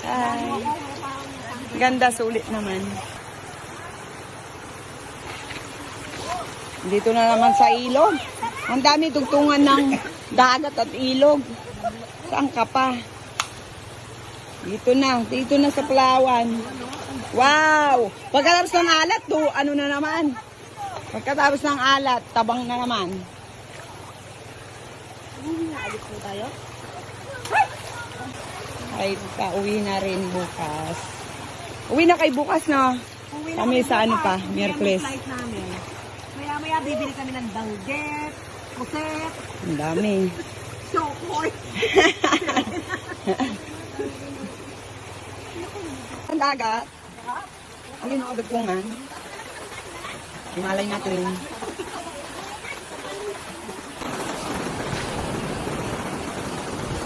Ay. Ganda, sulit naman. Dito na naman sa ilog. Ang dami tugtungan ng dagat at ilog. Saan ka pa? Dito na sa Palawan. Wow! Pagkatapos ng alat, ano na naman? Pagkatapos ng alat, tabang na naman. Alis po tayo? Ay, pauwi na rin bukas. Uwi na kay bukas, no? Kami sa ano pa, Miyerkules. Maya-maya bibili kami ng dangget, puset, Ang dami. chokoy. Ang dagat. Ayun, o, dugtungan. Himalay natin.